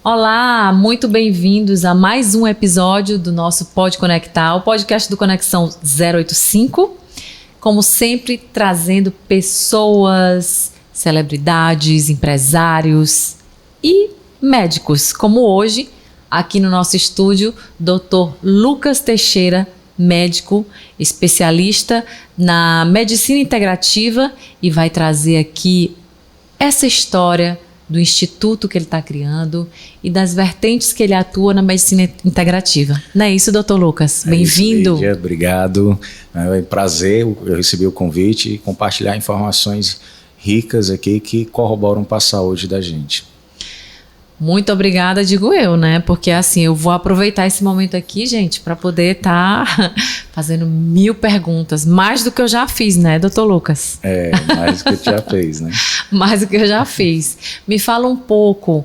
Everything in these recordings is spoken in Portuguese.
Olá, muito bem-vindos a mais um episódio do nosso Pode Conectar, o podcast do Conexão 085. Como sempre, trazendo pessoas, celebridades, empresários e médicos, como hoje, aqui no nosso estúdio, Dr. Lucas Teixeira, médico, especialista na medicina integrativa, e vai trazer aqui essa história do instituto que ele está criando e das vertentes que ele atua na medicina integrativa. Não é isso, doutor Lucas? Bem-vindo. Lídia, obrigado. É um prazer, eu recebi o convite e compartilhar informações ricas aqui que corroboram para a saúde da gente. Muito obrigada, digo eu, né? Porque assim, eu vou aproveitar esse momento aqui, gente, para poder estar fazendo 1000 perguntas. Mais do que eu já fiz, né, doutor Lucas? Mais do que você já fez, né? Mais do que eu já fiz. Me fala um pouco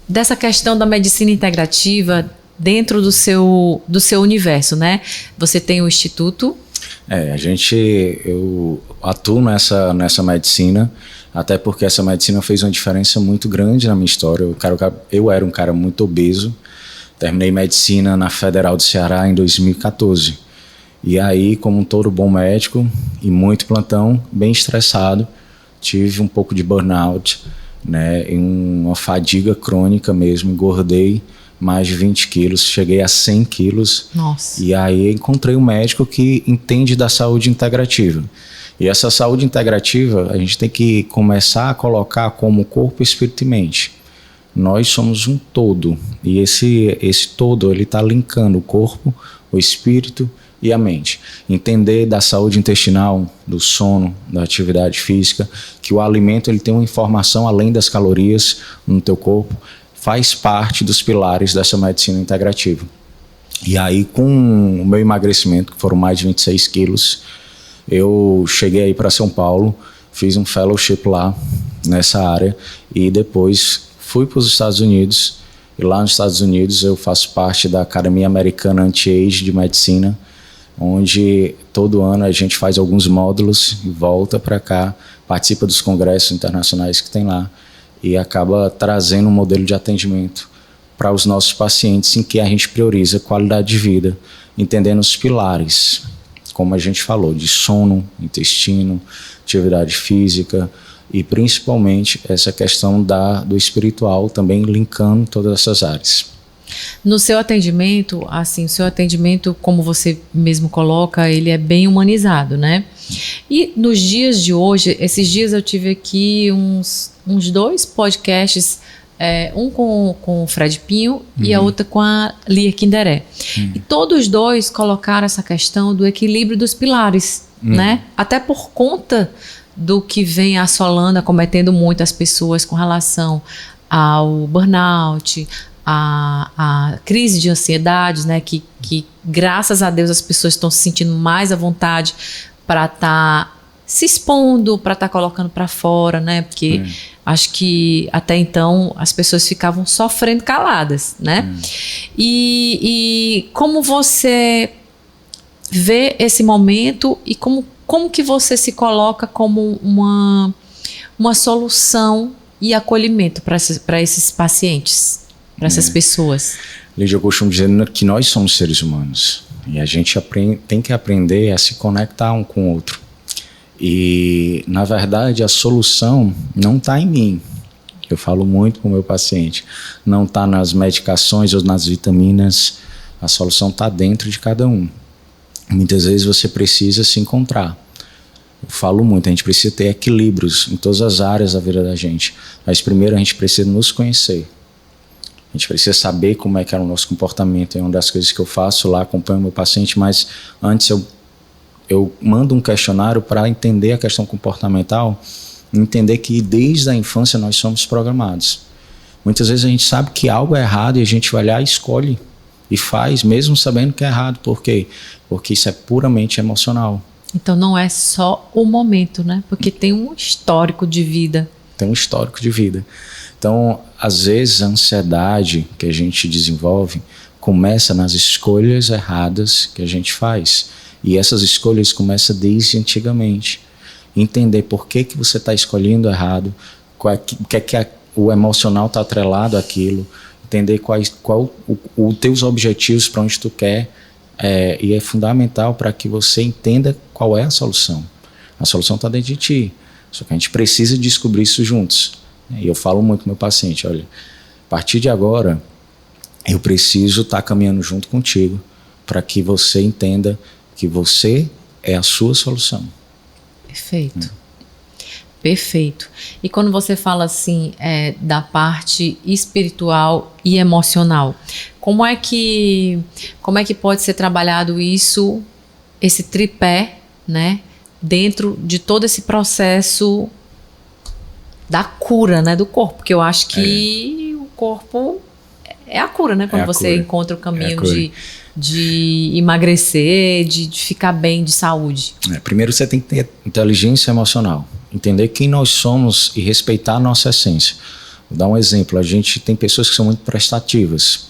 dessa questão da medicina integrativa dentro do seu universo, né? Você tem o Instituto. Eu atuo nessa medicina, até porque essa medicina fez uma diferença muito grande na minha história. Eu era um cara muito obeso, terminei medicina na Federal do Ceará em 2014. E aí, como todo bom médico e muito plantão, bem estressado, tive um pouco de burnout, né, uma fadiga crônica mesmo, engordei mais de 20 quilos, cheguei a 100 quilos. Nossa. E aí encontrei um médico que entende da saúde integrativa. E essa saúde integrativa, a gente tem que começar a colocar como corpo, espírito e mente. Nós somos um todo. E esse todo, ele está linkando o corpo, o espírito e a mente. Entender da saúde intestinal, do sono, da atividade física, que o alimento ele tem uma informação além das calorias no teu corpo, faz parte dos pilares dessa medicina integrativa. E aí, com o meu emagrecimento, que foram mais de 26 quilos, eu cheguei aí para São Paulo, fiz um fellowship lá nessa área e depois fui para os Estados Unidos. E lá nos Estados Unidos eu faço parte da Academia Americana Anti-Age de Medicina, onde todo ano a gente faz alguns módulos e volta para cá, participa dos congressos internacionais que tem lá e acaba trazendo um modelo de atendimento para os nossos pacientes em que a gente prioriza qualidade de vida, entendendo os pilares, como a gente falou, de sono, intestino, atividade física e principalmente essa questão do espiritual também linkando todas essas áreas. No seu atendimento, assim, o seu atendimento, como você mesmo coloca, ele é bem humanizado, né? E nos dias de hoje, esses dias eu tive aqui uns 2 podcasts, um com o Fred Pinho e a outra com a Lia Kinderé. E todos os 2 colocaram essa questão do equilíbrio dos pilares, né? Até por conta do que vem assolando, acometendo muito as pessoas com relação ao burnout, a crise de ansiedade, né? Que graças a Deus as pessoas estão se sentindo mais à vontade para estar se expondo, para estar colocando para fora, né? Porque acho que até então as pessoas ficavam sofrendo caladas, né? E como você vê esse momento e como que você se coloca como uma solução e acolhimento para esses pacientes, para essas pessoas? Lídia, eu costumo dizer que nós somos seres humanos e a gente tem que aprender a se conectar um com o outro. E, na verdade, a solução não está em mim. Eu falo muito com o meu paciente. Não está nas medicações ou nas vitaminas. A solução está dentro de cada um. Muitas vezes você precisa se encontrar. Eu falo muito, a gente precisa ter equilíbrios em todas as áreas da vida da gente. Mas primeiro a gente precisa nos conhecer. A gente precisa saber como é que é o nosso comportamento. É uma das coisas que eu faço lá, acompanho o meu paciente, mas antes eu mando um questionário para entender a questão comportamental, entender que desde a infância nós somos programados. Muitas vezes a gente sabe que algo é errado e a gente vai lá e escolhe e faz, mesmo sabendo que é errado. Por quê? Porque isso é puramente emocional. Então não é só o momento, né? Porque tem um histórico de vida. Tem um histórico de vida. Então, às vezes a ansiedade que a gente desenvolve começa nas escolhas erradas que a gente faz. E essas escolhas começam desde antigamente. Entender por que você está escolhendo errado, o que é que o emocional está atrelado àquilo, entender qual os teus objetivos, para onde tu quer, e é fundamental para que você entenda qual é a solução. A solução está dentro de ti, só que a gente precisa descobrir isso juntos. E eu falo muito com meu paciente, olha, a partir de agora, eu preciso estar caminhando junto contigo para que você entenda que você é a sua solução. Perfeito. Perfeito. E quando você fala assim, da parte espiritual e emocional, como é que pode ser trabalhado isso, esse tripé, né, dentro de todo esse processo da cura, né, do corpo? Porque eu acho que o corpo é a cura, né, quando você encontra o caminho de emagrecer, de ficar bem, de saúde. Primeiro você tem que ter inteligência emocional. Entender quem nós somos e respeitar a nossa essência. Vou dar um exemplo. A gente tem pessoas que são muito prestativas.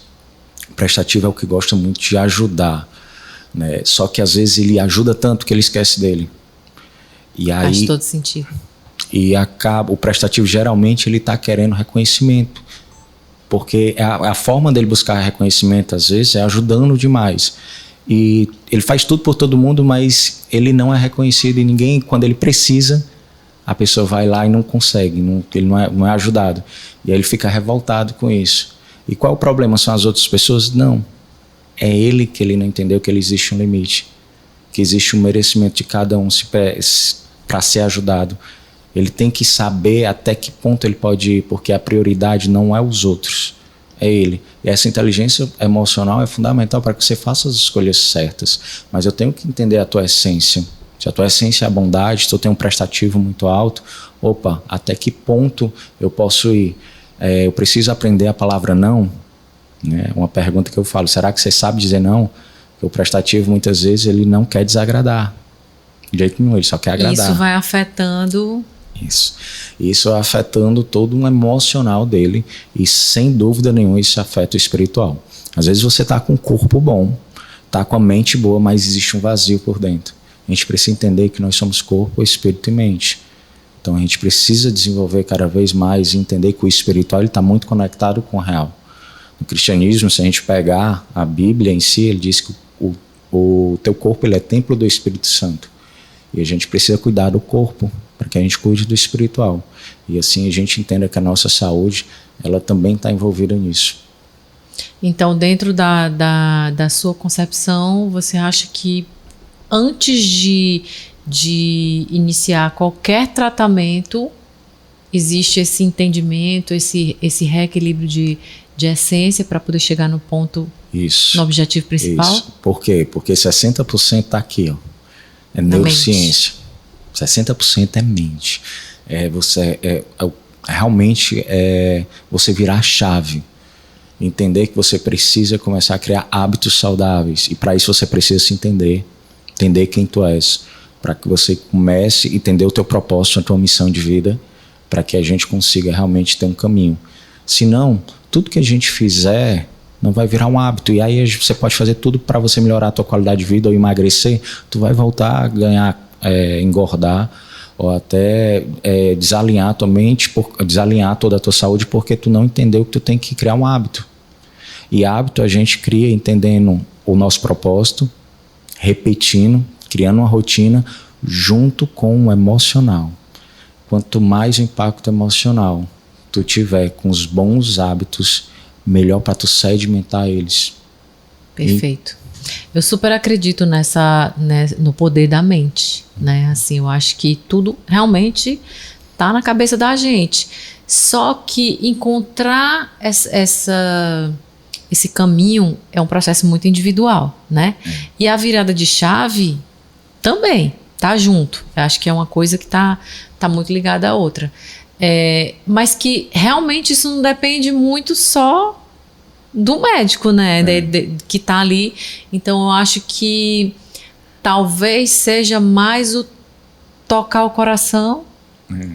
Prestativo é o que gosta muito de ajudar, né? Só que às vezes ele ajuda tanto que ele esquece dele. E aí, faz todo sentido. E o prestativo geralmente ele está querendo reconhecimento. Porque a forma dele buscar reconhecimento às vezes é ajudando demais. E ele faz tudo por todo mundo, mas ele não é reconhecido e ninguém, quando ele precisa, a pessoa vai lá e não consegue, ele não é ajudado. E aí ele fica revoltado com isso. E qual é o problema? São as outras pessoas? Não. É ele que ele não entendeu que existe um limite. Que existe um merecimento de cada um para ser ajudado. Ele tem que saber até que ponto ele pode ir, porque a prioridade não é os outros, é ele. E essa inteligência emocional é fundamental para que você faça as escolhas certas. Mas eu tenho que entender a tua essência. Se a tua essência é a bondade, se tu tem um prestativo muito alto, até que ponto eu posso ir? Eu preciso aprender a palavra não? Né? Uma pergunta que eu falo, será que você sabe dizer não? Porque o prestativo, muitas vezes, ele não quer desagradar. De jeito nenhum, ele só quer agradar. Isso vai afetando... Isso vai afetando todo um emocional dele e, sem dúvida nenhuma, isso afeta o espiritual. Às vezes você está com o corpo bom, está com a mente boa, mas existe um vazio por dentro. A gente precisa entender que nós somos corpo, espírito e mente. Então a gente precisa desenvolver cada vez mais e entender que o espiritual está muito conectado com o real. No cristianismo, se a gente pegar a Bíblia em si, ele diz que o teu corpo ele é templo do Espírito Santo. E a gente precisa cuidar do corpo para que a gente cuide do espiritual. E assim a gente entenda que a nossa saúde ela também está envolvida nisso. Então, dentro da sua concepção, você acha que antes de iniciar qualquer tratamento, existe esse entendimento, esse reequilíbrio de essência para poder chegar no ponto, no objetivo principal? Isso. Por quê? Porque 60% está aqui, ó. É neurociência. 60% é mente. Realmente você virar a chave. Entender que você precisa começar a criar hábitos saudáveis. E para isso você precisa se entender quem tu és, para que você comece a entender o teu propósito, a tua missão de vida, para que a gente consiga realmente ter um caminho. Senão, tudo que a gente fizer não vai virar um hábito, e aí você pode fazer tudo para você melhorar a tua qualidade de vida ou emagrecer, tu vai voltar a ganhar, engordar, ou até desalinhar a tua mente, desalinhar toda a tua saúde, porque tu não entendeu que tu tem que criar um hábito. E hábito a gente cria entendendo o nosso propósito, repetindo, criando uma rotina junto com o emocional. Quanto mais impacto emocional tu tiver com os bons hábitos, melhor para tu sedimentar eles. Perfeito. Eu super acredito no poder da mente, né? Assim, eu acho que tudo realmente tá na cabeça da gente. Só que encontrar esse caminho é um processo muito individual, né? E a virada de chave também tá junto. Eu acho que é uma coisa que tá muito ligada à outra. Mas que realmente isso não depende muito só do médico, né? Que tá ali. Então eu acho que talvez seja mais o tocar o coração,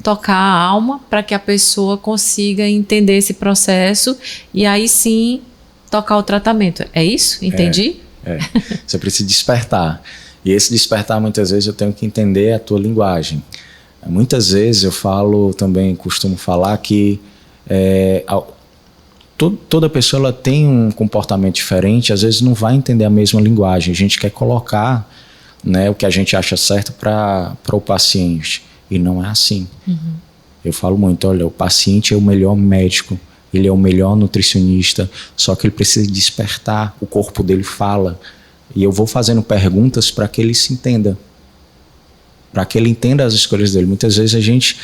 tocar a alma, para que a pessoa consiga entender esse processo e aí sim tocar o tratamento. É isso? Entendi? Você precisa despertar. E esse despertar, muitas vezes, eu tenho que entender a tua linguagem. Muitas vezes eu costumo falar que Toda pessoa ela tem um comportamento diferente, às vezes não vai entender a mesma linguagem. A gente quer colocar, né, o que a gente acha certo para o paciente, e não é assim. Eu falo muito, olha, o paciente é o melhor médico, ele é o melhor nutricionista, só que ele precisa despertar, o corpo dele fala, e eu vou fazendo perguntas para que ele se entenda, para que ele entenda as escolhas dele. Muitas vezes a gente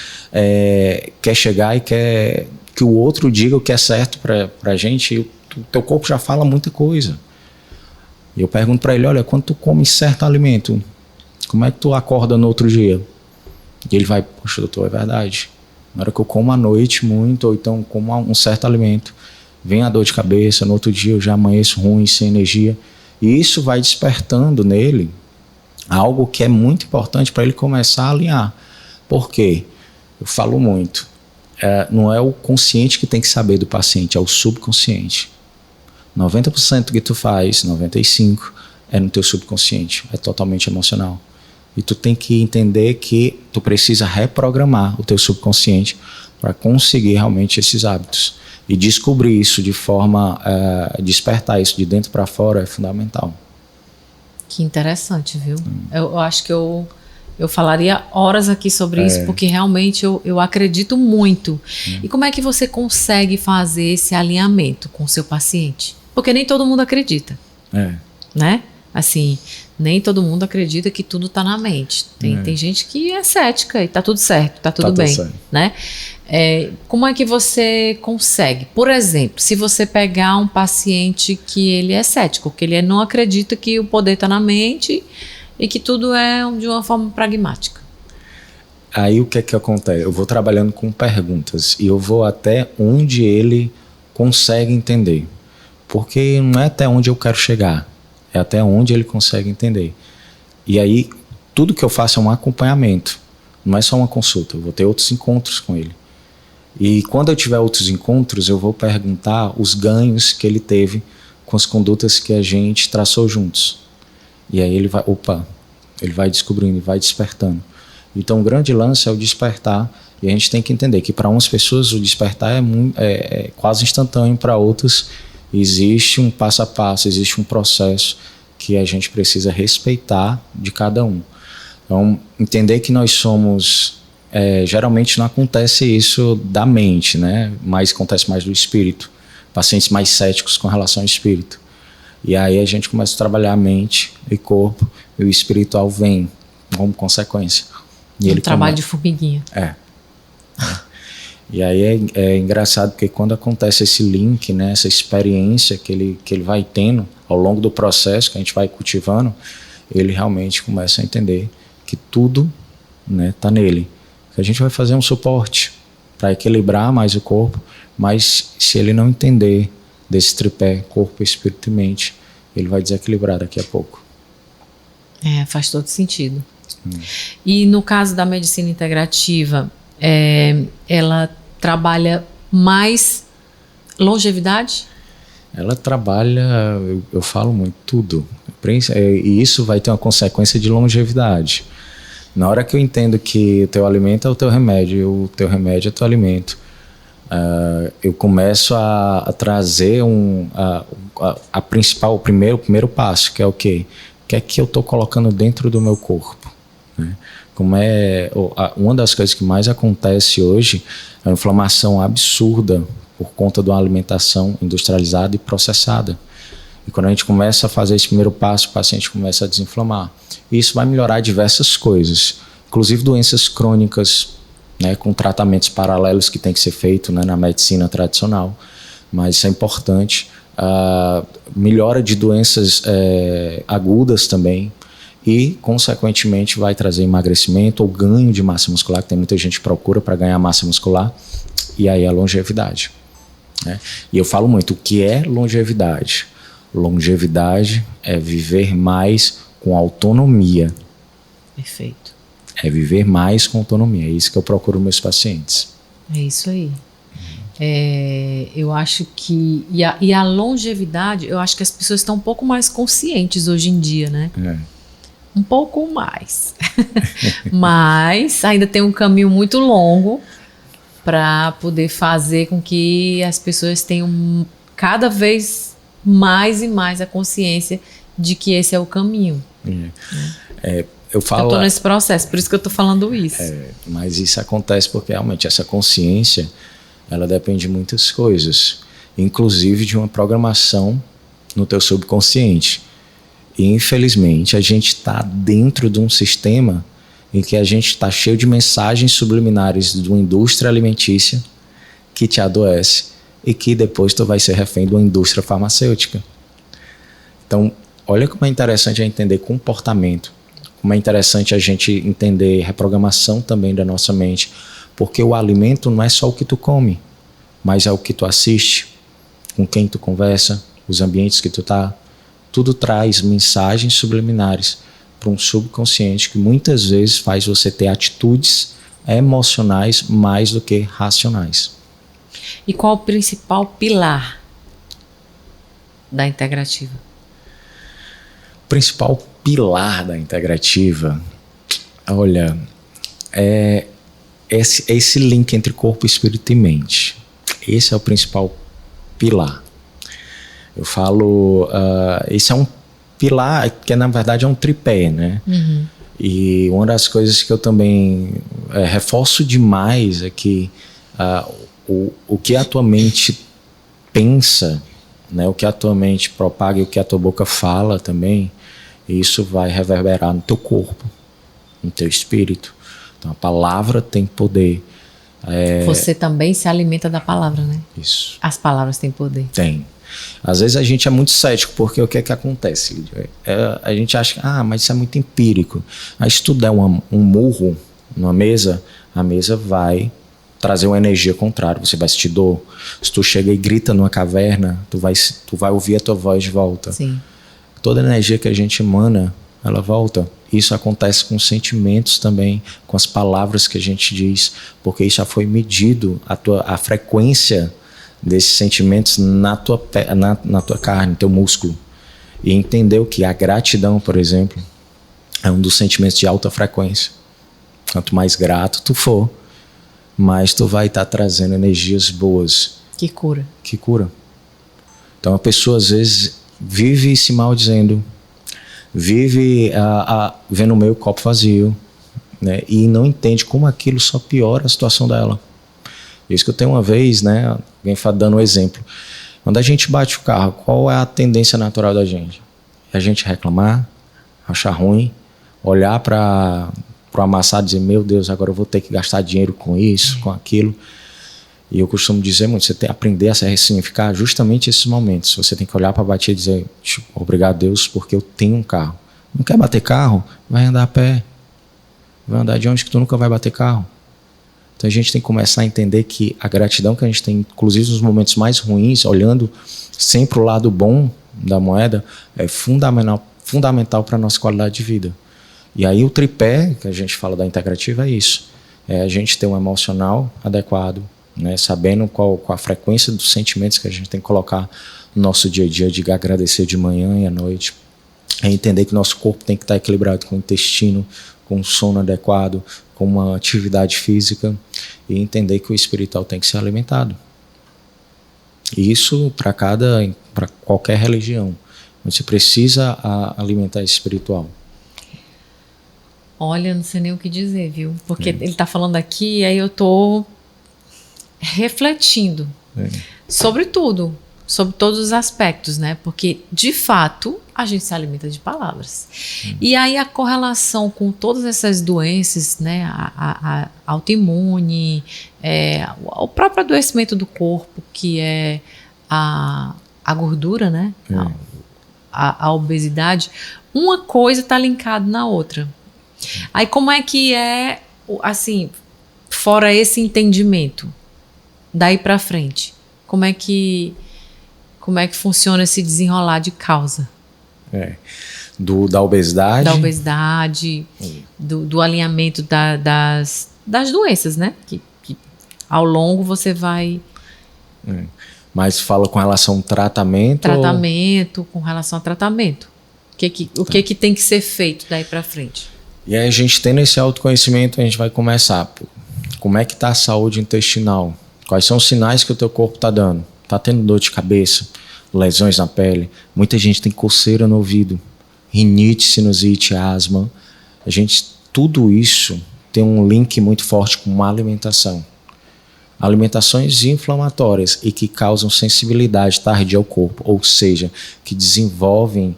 quer chegar e quer que o outro diga o que é certo para a gente, e o teu corpo já fala muita coisa. E eu pergunto para ele, olha, quando tu come certo alimento, como é que tu acorda no outro dia? E ele vai, poxa, doutor, é verdade. Na hora que eu como à noite muito, ou então como um certo alimento, vem a dor de cabeça, no outro dia eu já amanheço ruim, sem energia. E isso vai despertando nele algo que é muito importante para ele começar a alinhar. Por quê? Eu falo muito. Não é o consciente que tem que saber do paciente, é o subconsciente. 90% do que tu faz, 95% é no teu subconsciente, é totalmente emocional. E tu tem que entender que tu precisa reprogramar o teu subconsciente para conseguir realmente esses hábitos. E descobrir isso de forma, despertar isso de dentro para fora é fundamental. Que interessante, viu? Eu acho que eu falaria horas aqui sobre isso, porque realmente eu acredito muito. E como é que você consegue fazer esse alinhamento com o seu paciente? Porque nem todo mundo acredita, né? Assim, nem todo mundo acredita que tudo está na mente. Tem gente que é cética e está tudo certo, está tudo bem, né? Como é que você consegue? Por exemplo, se você pegar um paciente que ele é cético, que ele não acredita que o poder está na mente e que tudo é de uma forma pragmática. Aí o que é que acontece? Eu vou trabalhando com perguntas e eu vou até onde ele consegue entender. Porque não é até onde eu quero chegar, é até onde ele consegue entender. E aí tudo que eu faço é um acompanhamento, não é só uma consulta, eu vou ter outros encontros com ele. E quando eu tiver outros encontros, eu vou perguntar os ganhos que ele teve com as condutas que a gente traçou juntos. E aí ele vai descobrindo, vai despertando. Então o grande lance é o despertar, e a gente tem que entender que para umas pessoas o despertar é quase instantâneo, para outras existe um passo a passo, existe um processo que a gente precisa respeitar de cada um. Então entender que nós somos, geralmente não acontece isso da mente, né? Mas acontece mais do espírito, pacientes mais céticos com relação ao espírito. E aí a gente começa a trabalhar a mente e corpo, e o espiritual vem como consequência. E ele trabalho de formiguinha. E aí é engraçado porque quando acontece esse link, né, essa experiência que ele vai tendo ao longo do processo que a gente vai cultivando, ele realmente começa a entender que tudo, né, tá nele. A gente vai fazer um suporte para equilibrar mais o corpo, mas se ele não entender desse tripé, corpo, espírito e mente, ele vai desequilibrar daqui a pouco. Faz todo sentido. E no caso da medicina integrativa, ela trabalha mais longevidade? Ela trabalha, eu falo muito, tudo. E isso vai ter uma consequência de longevidade. Na hora que eu entendo que o teu alimento é o teu remédio, e o teu remédio é o teu alimento, eu começo a trazer o primeiro passo, que é o quê? O que é que eu estou colocando dentro do meu corpo? Né? Uma das coisas que mais acontece hoje é a inflamação absurda por conta de uma alimentação industrializada e processada. E quando a gente começa a fazer esse primeiro passo, o paciente começa a desinflamar. E isso vai melhorar diversas coisas, inclusive doenças crônicas, né, com tratamentos paralelos que tem que ser feito, né, na medicina tradicional. Mas isso é importante. Melhora de doenças agudas também. E, consequentemente, vai trazer emagrecimento ou ganho de massa muscular, que tem muita gente que procura para ganhar massa muscular, e aí a longevidade. Né? E eu falo muito, o que é longevidade? Longevidade é viver mais com autonomia. Perfeito. É viver mais com autonomia, é isso que eu procuro meus pacientes. É isso aí. Eu acho que... E a longevidade, eu acho que as pessoas estão um pouco mais conscientes hoje em dia, né? Um pouco mais. Mas ainda tem um caminho muito longo para poder fazer com que as pessoas tenham cada vez mais e mais a consciência de que esse é o caminho. Eu estou nesse processo, por isso que eu estou falando isso. Mas isso acontece porque realmente essa consciência, ela depende de muitas coisas, inclusive de uma programação no teu subconsciente. E infelizmente a gente está dentro de um sistema em que a gente está cheio de mensagens subliminares de uma indústria alimentícia que te adoece e que depois tu vai ser refém de uma indústria farmacêutica. Então, olha como é interessante a entender comportamento, como é interessante a gente entender reprogramação também da nossa mente, porque o alimento não é só o que tu come, mas é o que tu assiste, com quem tu conversa, os ambientes que tu tá, tudo traz mensagens subliminares para um subconsciente que muitas vezes faz você ter atitudes emocionais mais do que racionais. E qual o principal pilar da integrativa? O principal pilar da integrativa, olha, é esse link entre corpo, espírito e mente. Esse é o principal pilar. Eu falo, esse é um pilar que na verdade é um tripé, né? Uhum. E uma das coisas que eu também reforço demais é que o que a tua mente pensa, né, o que a tua mente propaga e o que a tua boca fala também, isso vai reverberar no teu corpo, no teu espírito. Então a palavra tem poder. Você também se alimenta da palavra, né? Isso. As palavras têm poder. Tem. Às vezes a gente é muito cético, porque o que é que acontece, Lídia? A gente acha que, mas isso é muito empírico. Mas se tu der um murro numa mesa, a mesa vai trazer uma energia contrária, você vai sentir dor. Se tu chega e grita numa caverna, tu vai ouvir a tua voz de volta. Sim. Toda a energia que a gente emana, ela volta. Isso acontece com sentimentos também, com as palavras que a gente diz, porque isso já foi medido, a frequência desses sentimentos na tua carne, no teu músculo. E entendeu que a gratidão, por exemplo, é um dos sentimentos de alta frequência. Quanto mais grato tu for, mais tu vai estar trazendo energias boas. Que cura. Que cura. Então a pessoa às vezes vive se maldizendo, vive vendo o meio copo vazio, né, e não entende como aquilo só piora a situação dela. Isso que eu tenho uma vez, né, alguém dando um exemplo. Quando a gente bate o carro, qual é a tendência natural da gente? É a gente reclamar, achar ruim, olhar para o amassado e dizer, meu Deus, agora eu vou ter que gastar dinheiro com isso, com aquilo. E eu costumo dizer muito, você tem que aprender a se ressignificar justamente esses momentos. Você tem que olhar para a batida e dizer, obrigado Deus, porque eu tenho um carro. Não quer bater carro? Vai andar a pé. Vai andar de onde que tu nunca vai bater carro. Então a gente tem que começar a entender que a gratidão que a gente tem, inclusive nos momentos mais ruins, olhando sempre o lado bom da moeda, é fundamental para a nossa qualidade de vida. E aí o tripé, que a gente fala da integrativa, é isso. É a gente ter um emocional adequado, né, sabendo qual a frequência dos sentimentos que a gente tem que colocar no nosso dia a dia, de agradecer de manhã e à noite. É entender que nosso corpo tem que estar equilibrado com o intestino, com um sono adequado, com uma atividade física, e entender que o espiritual tem que ser alimentado. E isso para qualquer religião. Você precisa alimentar esse espiritual. Olha, não sei nem o que dizer, viu? Porque ele está falando aqui e aí eu estou refletindo sobre tudo, sobre todos os aspectos, né? Porque, de fato, a gente se alimenta de palavras. E aí a correlação com todas essas doenças, né? A autoimune, o próprio adoecimento do corpo, que é a gordura, né? A obesidade. Uma coisa está linkada na outra. Aí como é que assim, fora esse entendimento, daí para frente, como é que funciona esse desenrolar de causa? Da obesidade? Da obesidade, do alinhamento das doenças, né? Que ao longo você vai... Mas fala com relação ao tratamento? Tratamento, com relação ao tratamento. O que tem que ser feito daí para frente? E aí a gente tendo esse autoconhecimento, a gente vai começar. Como é que está a saúde intestinal? Quais são os sinais que o teu corpo está dando? Está tendo dor de cabeça, lesões na pele? Muita gente tem coceira no ouvido, rinite, sinusite, asma. Tudo isso tem um link muito forte com a alimentação. Alimentações inflamatórias e que causam sensibilidade tardia ao corpo, ou seja, que desenvolvem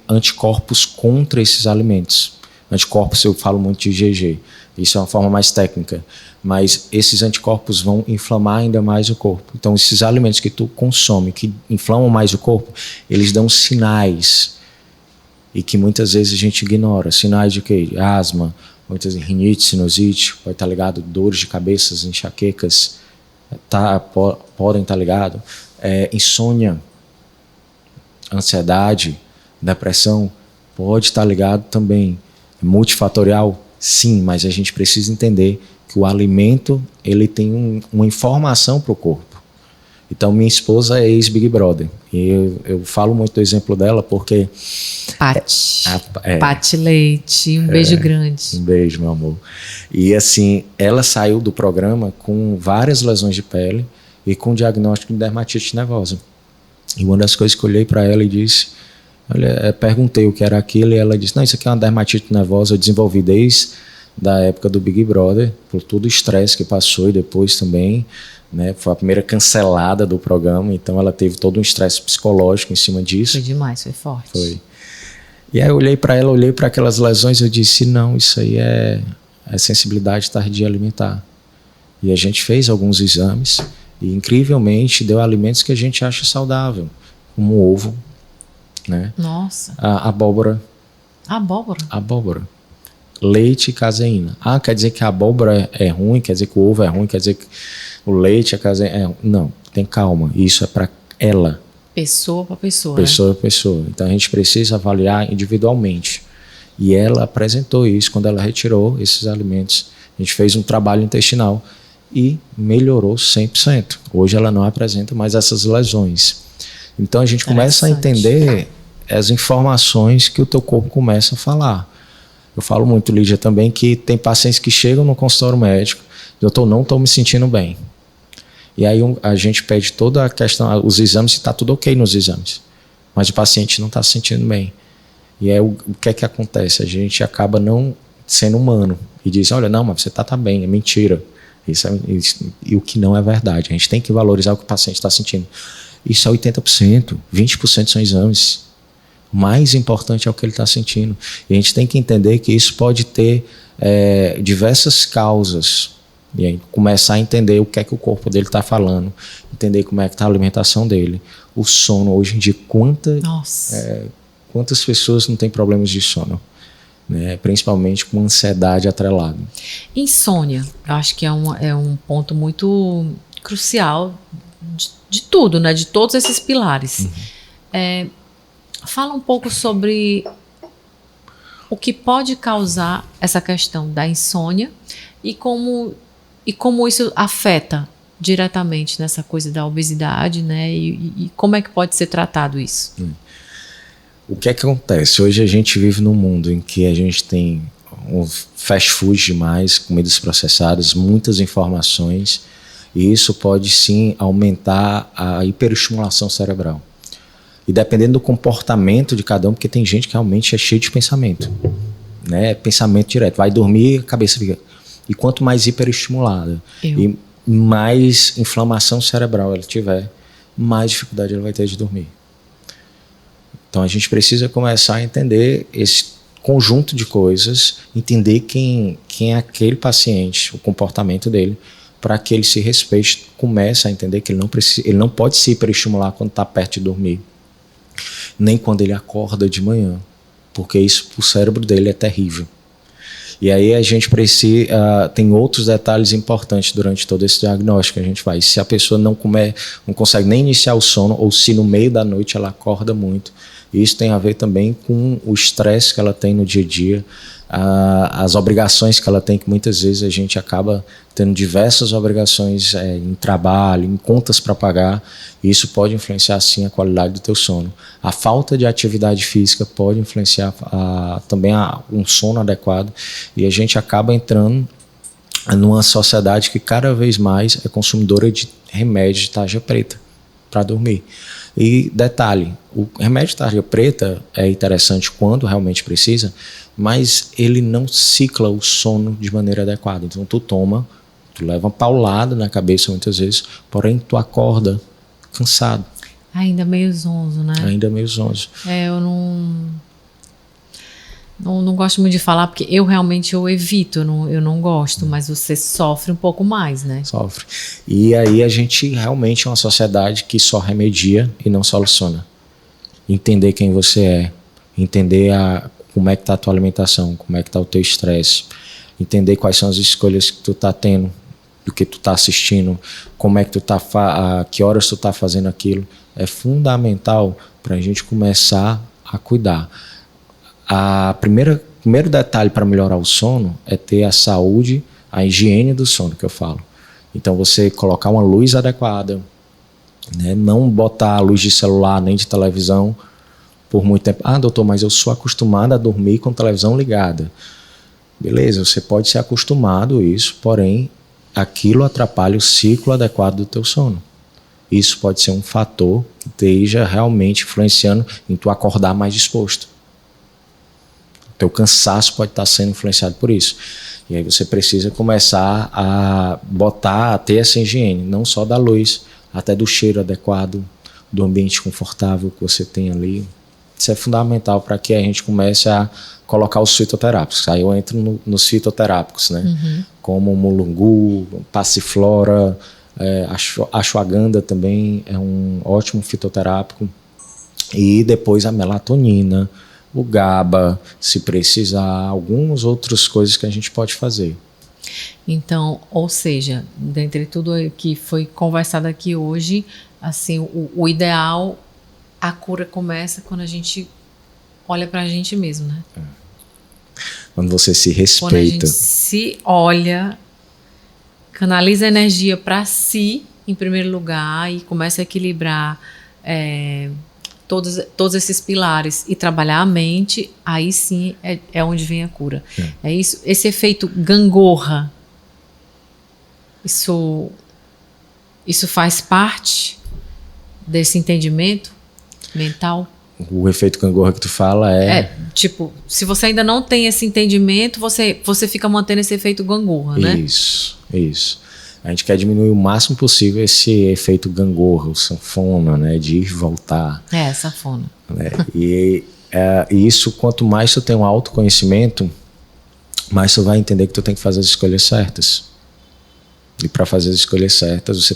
anticorpos contra esses alimentos. Anticorpos, eu falo muito de IgG, isso é uma forma mais técnica, mas esses anticorpos vão inflamar ainda mais o corpo. Então, esses alimentos que tu consome, que inflamam mais o corpo, eles dão sinais e que muitas vezes a gente ignora. Sinais de quê? Asma, muitas vezes rinite, sinusite, pode estar ligado, dores de cabeça, enxaquecas, podem estar ligados, insônia, ansiedade, depressão, pode estar ligado também. Multifatorial, sim, mas a gente precisa entender que o alimento ele tem uma informação para o corpo. Então, minha esposa é ex-Big Brother. E eu falo muito do exemplo dela porque... Paty Leite, um beijo grande. Um beijo, meu amor. E assim, ela saiu do programa com várias lesões de pele e com diagnóstico de dermatite nervosa. E uma das coisas que eu olhei para ela e disse... perguntei o que era aquilo e ela disse, não, isso aqui é uma dermatite nervosa, eu desenvolvi desde a época do Big Brother, por todo o estresse que passou e depois também, né, foi a primeira cancelada do programa, então ela teve todo um estresse psicológico em cima disso. Foi demais, foi forte. Foi. E aí eu olhei para ela, olhei para aquelas lesões e eu disse, não, isso aí é sensibilidade tardia alimentar. E a gente fez alguns exames e incrivelmente deu alimentos que a gente acha saudável, como o ovo, né? Nossa. A abóbora. Abóbora? Leite e caseína. Quer dizer que a abóbora é ruim, quer dizer que o ovo é ruim, quer dizer que o leite, a caseína... Não, tem calma. Isso é para ela. Pessoa para pessoa. Pessoa para pessoa. Então a gente precisa avaliar individualmente. E ela apresentou isso quando ela retirou esses alimentos. A gente fez um trabalho intestinal e melhorou 100%. Hoje ela não apresenta mais essas lesões. Então a gente começa a entender as informações que o teu corpo começa a falar. Eu falo muito, Lídia, também, que tem pacientes que chegam no consultório médico, doutor, não estou me sentindo bem. E aí a gente pede toda a questão, os exames, se está tudo ok nos exames, mas o paciente não está se sentindo bem. E aí o que é que acontece? A gente acaba não sendo humano e diz, olha, não, mas você está bem, é mentira. Isso, e o que não é verdade. A gente tem que valorizar o que o paciente está sentindo. Isso é 80%, 20% são exames. O mais importante é o que ele está sentindo. E a gente tem que entender que isso pode ter diversas causas. E aí começar a entender o que é que o corpo dele está falando, entender como é que está a alimentação dele, o sono. Hoje em dia, quantas pessoas não têm problemas de sono? Né? Principalmente com ansiedade atrelada. Insônia, eu acho que é um ponto muito crucial de tudo, né? De todos esses pilares. Uhum. Fala um pouco sobre o que pode causar essa questão da insônia e como isso afeta diretamente nessa coisa da obesidade, né? E como é que pode ser tratado isso? O que é que acontece? Hoje a gente vive num mundo em que a gente tem um fast food demais, comidas processadas, muitas informações, e isso pode sim aumentar a hiperestimulação cerebral. E dependendo do comportamento de cada um, porque tem gente que realmente é cheio de pensamento, né? Pensamento direto, vai dormir, a cabeça fica... E quanto mais hiperestimulada e mais inflamação cerebral ela tiver, mais dificuldade ela vai ter de dormir. Então a gente precisa começar a entender esse conjunto de coisas, entender quem é aquele paciente, o comportamento dele, para que ele se respeite, comece a entender que ele não pode se hiperestimular quando está perto de dormir, nem quando ele acorda de manhã, porque isso para o cérebro dele é terrível. E aí a gente precisa, tem outros detalhes importantes durante todo esse diagnóstico que a gente faz. Se a pessoa não consegue nem iniciar o sono, ou se no meio da noite ela acorda muito, isso tem a ver também com o estresse que ela tem no dia a dia, as obrigações que ela tem, que muitas vezes a gente acaba tendo diversas obrigações em trabalho, em contas para pagar, e isso pode influenciar sim a qualidade do teu sono. A falta de atividade física pode influenciar também um sono adequado, e a gente acaba entrando numa sociedade que cada vez mais é consumidora de remédio de tarja preta para dormir. E detalhe, o remédio de tarja preta é interessante quando realmente precisa, mas ele não cicla o sono de maneira adequada. Então tu toma, tu leva uma paulada na cabeça muitas vezes, porém tu acorda cansado. Ainda meio zonzo, né? Ainda meio zonzo. Eu não gosto muito de falar, porque eu realmente evito, eu não gosto, mas você sofre um pouco mais, né? Sofre. E aí a gente realmente é uma sociedade que só remedia e não soluciona. Entender quem você é, entender como é que está a tua alimentação, como é que está o teu estresse, entender quais são as escolhas que tu está tendo, do que tu está assistindo, como é que tu tá, a que horas tu está fazendo aquilo, é fundamental para a gente começar a cuidar. Primeiro detalhe para melhorar o sono é ter a saúde, a higiene do sono que eu falo. Então você colocar uma luz adequada, né? Não botar a luz de celular nem de televisão por muito tempo. Doutor, mas eu sou acostumado a dormir com a televisão ligada. Beleza, você pode ser acostumado a isso, porém aquilo atrapalha o ciclo adequado do teu sono. Isso pode ser um fator que esteja realmente influenciando em tu acordar mais disposto. Teu cansaço pode estar sendo influenciado por isso. E aí você precisa começar a ter essa higiene, não só da luz, até do cheiro adequado, do ambiente confortável que você tem ali. Isso é fundamental para que a gente comece a colocar os fitoterápicos. Aí eu entro nos fitoterápicos, né? Uhum. Como mulungu, passiflora, ashwagandha também é um ótimo fitoterápico. E depois a melatonina, o GABA, se precisar, algumas outras coisas que a gente pode fazer. Então, ou seja, dentre tudo que foi conversado aqui hoje, assim, o ideal, a cura começa quando a gente olha pra gente mesmo, né? Quando você se respeita. Quando a gente se olha, canaliza a energia para si, em primeiro lugar, e começa a equilibrar todos esses pilares e trabalhar a mente, aí sim é onde vem a cura. É isso. Esse efeito gangorra, isso faz parte desse entendimento mental? O efeito gangorra que tu fala tipo, se você ainda não tem esse entendimento, você fica mantendo esse efeito gangorra, né? Isso. A gente quer diminuir o máximo possível esse efeito gangorra, o sanfona, né? De ir e voltar. Sanfona. Né? E isso, quanto mais tu tem um autoconhecimento, mais tu vai entender que tu tem que fazer as escolhas certas. E para fazer as escolhas certas,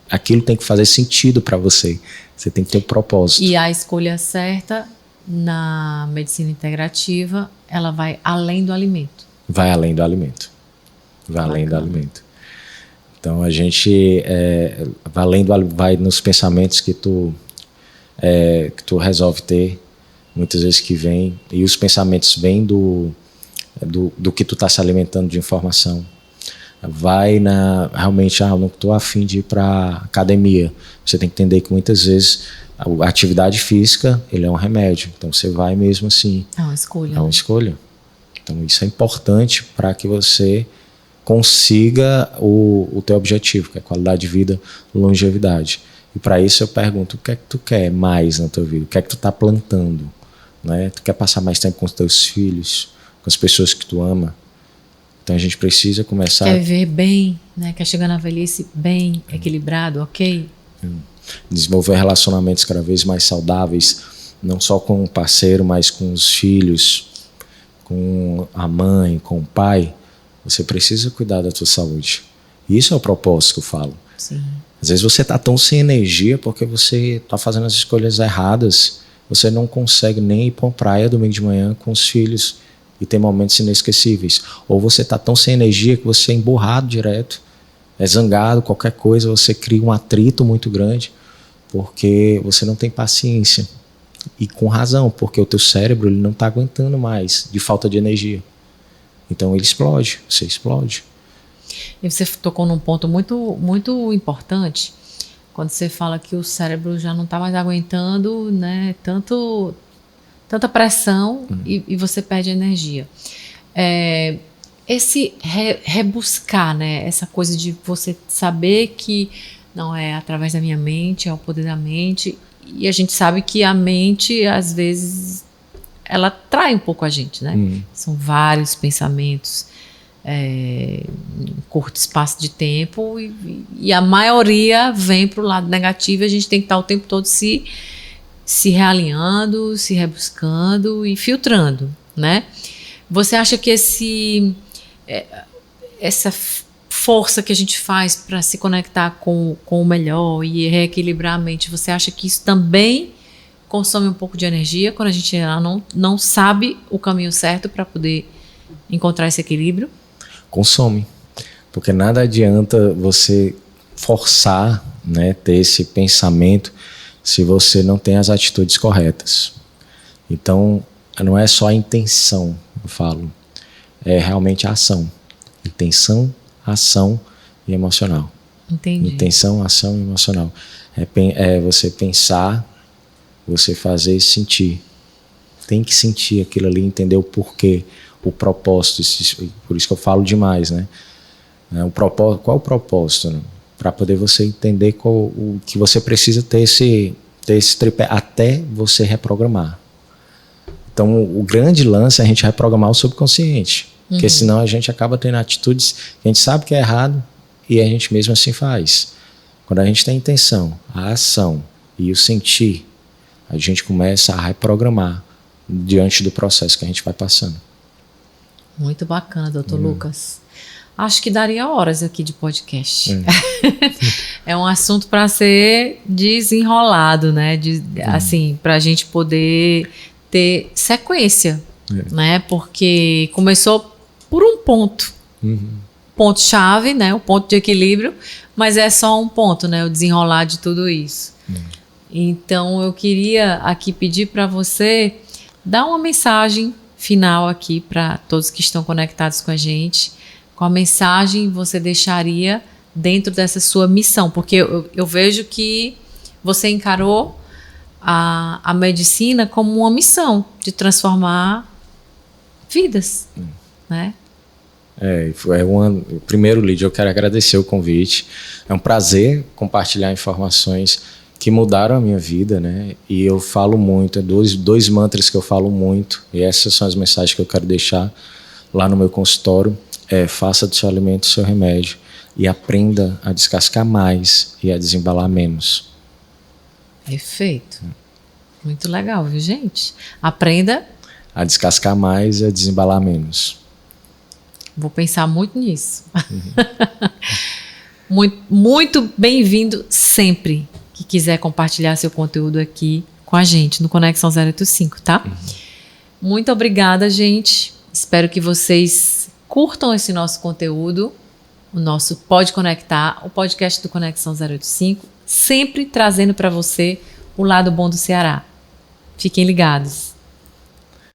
aquilo tem que fazer sentido para você. Você tem que ter um propósito. E a escolha certa na medicina integrativa, ela vai além do alimento. Vai além do alimento. Então a gente vai nos pensamentos que tu resolve ter, muitas vezes que vem, e os pensamentos vêm do que tu está se alimentando de informação. Vai realmente, eu não estou afim de ir para academia. Você tem que entender que muitas vezes a atividade física, ele é um remédio. Então você vai mesmo assim. É uma escolha. É uma escolha. Então isso é importante para que você consiga o teu objetivo, que é qualidade de vida, longevidade. E para isso eu pergunto, o que é que tu quer mais na tua vida? O que é que tu está plantando? Né? Tu quer passar mais tempo com os teus filhos, com as pessoas que tu ama? Então a gente precisa começar... Quer viver bem, né? Quer chegar na velhice bem, equilibrado, ok? Desenvolver relacionamentos cada vez mais saudáveis, não só com o parceiro, mas com os filhos, com a mãe, com o pai. Você precisa cuidar da tua saúde. E isso é o propósito que eu falo. Sim. Às vezes você está tão sem energia porque você está fazendo as escolhas erradas. Você não consegue nem ir para uma praia domingo de manhã com os filhos e ter momentos inesquecíveis. Ou você está tão sem energia que você é emburrado direto, é zangado, qualquer coisa, você cria um atrito muito grande porque você não tem paciência. E com razão, porque o teu cérebro ele não está aguentando mais de falta de energia. Então ele explode, você explode. E você tocou num ponto muito, muito importante, quando você fala que o cérebro já não está mais aguentando, né, tanta pressão e você perde energia. esse rebuscar, né? Essa coisa de você saber que não é através da minha mente, é o poder da mente. E a gente sabe que a mente, às vezes, ela trai um pouco a gente, né? São vários pensamentos em curto espaço de tempo e a maioria vem para o lado negativo e a gente tem que estar o tempo todo se realinhando, se rebuscando e filtrando, né? Você acha que essa força que a gente faz para se conectar com o melhor e reequilibrar a mente, você acha que isso também consome um pouco de energia quando a gente não sabe o caminho certo para poder encontrar esse equilíbrio? Consome, porque nada adianta você forçar, né, ter esse pensamento se você não tem as atitudes corretas. Então, não é só a intenção, eu falo, é realmente a ação. Intenção, ação e emocional. Entendi. Intenção, ação e emocional. É você pensar, você fazer e sentir. Tem que sentir aquilo ali, entender o porquê, o propósito. Por isso que eu falo demais, né? Qual é o propósito? Né? Para poder você entender o que você precisa ter esse tripé até você reprogramar. Então, o grande lance é a gente reprogramar o subconsciente. Porque senão a gente acaba tendo atitudes que a gente sabe que é errado e a gente mesmo assim faz. Quando a gente tem a intenção, a ação e o sentir, a gente começa a reprogramar diante do processo que a gente vai passando. Muito bacana, doutor Lucas. Acho que daria horas aqui de podcast. É um assunto para ser desenrolado, né? Assim, para a gente poder ter sequência, né? Porque começou por um ponto, ponto-chave, né? O ponto de equilíbrio, mas é só um ponto, né? O desenrolar de tudo isso. Então, eu queria aqui pedir para você dar uma mensagem final aqui para todos que estão conectados com a gente. Qual mensagem você deixaria dentro dessa sua missão? Porque eu vejo que você encarou a medicina como uma missão de transformar vidas, né? Primeiro, Lídia, eu quero agradecer o convite. É um prazer compartilhar informações que mudaram a minha vida, né? E eu falo muito, dois mantras que eu falo muito, e essas são as mensagens que eu quero deixar lá no meu consultório. Faça do seu alimento o seu remédio e aprenda a descascar mais e a desembalar menos. Perfeito. Muito legal, viu, gente? Aprenda a descascar mais e a desembalar menos. Vou pensar muito nisso. Muito bem-vindo sempre que quiser compartilhar seu conteúdo aqui com a gente no Conexão 085, tá? Muito obrigada, gente. Espero que vocês curtam esse nosso conteúdo, o nosso Pode Conectar, o podcast do Conexão 085, sempre trazendo para você o lado bom do Ceará. Fiquem ligados.